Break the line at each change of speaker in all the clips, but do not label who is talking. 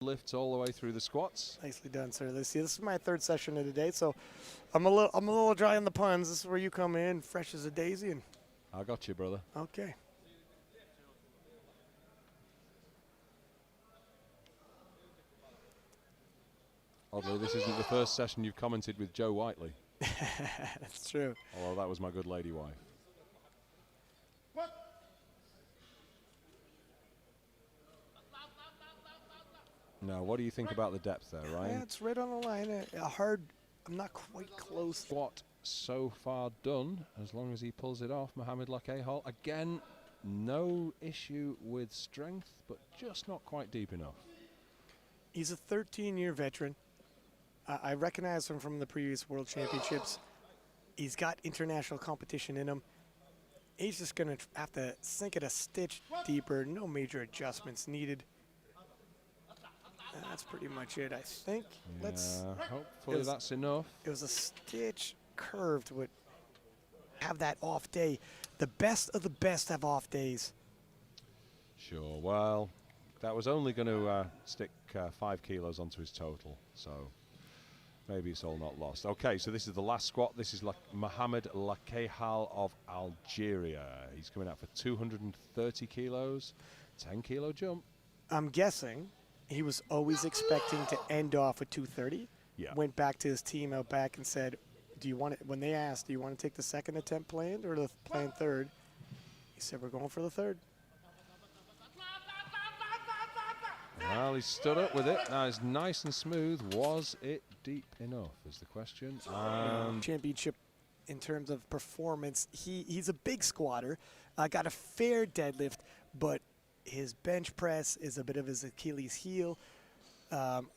Lifts all the way through the squats.
Nicely done, sir. This is my third session of the day, so I'm a little dry on the puns. This is where you come in, fresh as a daisy. And
I got you, brother.
okay.
Oddly, this isn't the first session you've commented with Joe Whiteley.
That's true.
Although that was my good lady wife. Now, what do you think about the depth there, Ryan?
Yeah, it's right on the line. I'm not quite close.
What so far done, as long as he pulls it off, Mohamed Lakehal. Again, no issue with strength, but just not quite deep enough.
He's a 13-year veteran. I recognize him from the previous World Championships. He's got international competition in him. He's just going to have to sink it a stitch deeper. No major adjustments needed. That's pretty much it, I think.
Yeah, hopefully that's enough.
It was a stitch curved, would have that off day. The best of the best have off days.
Sure, well, that was only going to stick 5 kilos onto his total, so maybe it's all not lost. Okay, so this is the last squat. This is Mohamed Lakehal of Algeria. He's coming out for 230 kilos, 10-kilo jump.
I'm guessing he was always expecting to end off with 230.
Yeah.
Went back to his team out back and said, "Do you want it?" When they asked, "Do you want to take the second attempt planned or the planned third?" He said, "We're going for the third."
Well, he stood up with it. Now it's nice and smooth. Was it deep enough is the question.
Championship in terms of performance, he's a big squatter. Got a fair deadlift, but his bench press is a bit of his Achilles heel.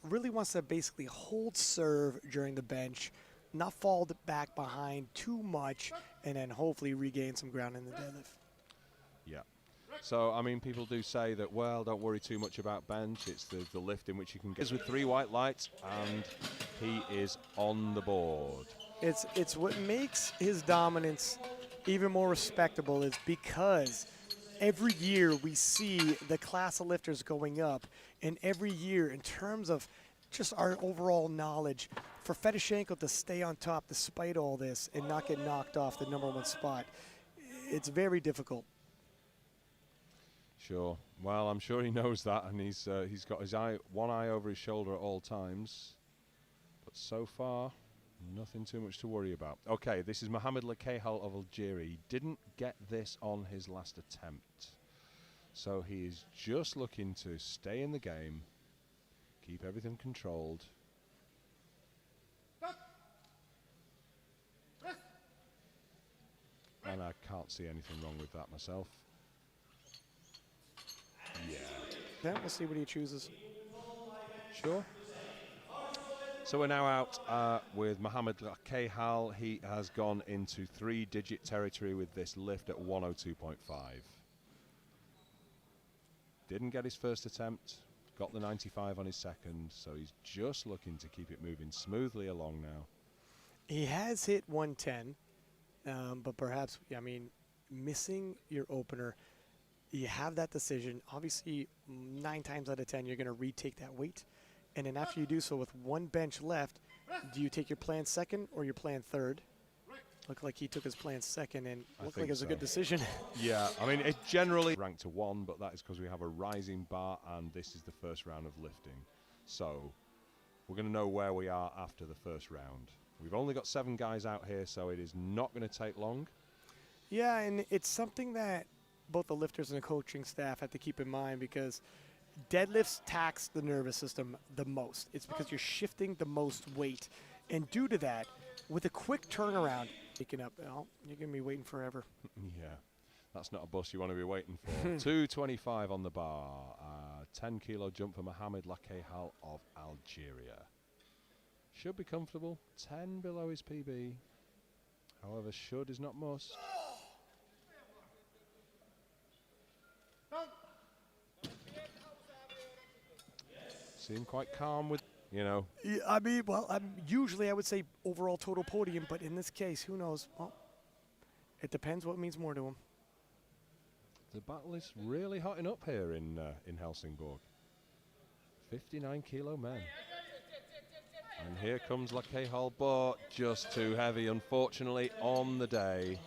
Really wants to basically hold serve during the bench, not fall back behind too much, and then hopefully regain some ground in the deadlift.
Yeah. So, I mean, people do say that, well, don't worry too much about bench. It's the lift in which you can get with 3 white lights, and he is on the board.
It's what makes his dominance even more respectable is because every year we see the class of lifters going up, and every year in terms of just our overall knowledge, for Fedoshenko to stay on top despite all this and not get knocked off the #1 spot, it's very difficult.
Sure. Well, I'm sure he knows that, and he's got his one eye over his shoulder at all times. But so far, nothing too much to worry about. Okay, this is Mohamed Lakehal of Algeria. He didn't get this on his last attempt. So he is just looking to stay in the game, keep everything controlled. And I can't see anything wrong with that myself.
Yeah, we'll see what he chooses.
Sure. So we're now out with Mohamed Lakehal. He has gone into 3-digit territory with this lift at 102.5. Didn't get his first attempt, got the 95 on his second, so he's just looking to keep it moving smoothly along now.
He has hit 110, but perhaps, I mean, missing your opener, you have that decision. Obviously, 9 times out of 10, you're going to retake that weight. And then after you do so with 1 bench left, do you take your planned second or your planned third? Looked like he took his planned second, and looked like it was a good decision.
Yeah, I mean, it generally ranked to 1, but that is because we have a rising bar, and this is the first round of lifting. So we're going to know where we are after the first round. We've only got 7 guys out here, so it is not going to take long.
Yeah, and it's something that both the lifters and the coaching staff have to keep in mind, because deadlifts tax the nervous system the most. It's because you're shifting the most weight. And due to that, with a quick turnaround, picking up, well, you're going to be waiting forever.
Yeah, that's not a bus you want to be waiting for. 225 on the bar. 10-kilo jump for Mohamed Lakehal of Algeria. Should be comfortable. 10 below his PB. However, should is not must. Seem quite calm with, you know.
Yeah, I mean, well, usually I would say overall total podium, but in this case, who knows? Well, it depends what means more to him.
The battle is really hotting up here in Helsingborg. 59 kilo men. And here comes Lakehal, but just too heavy, unfortunately, on the day.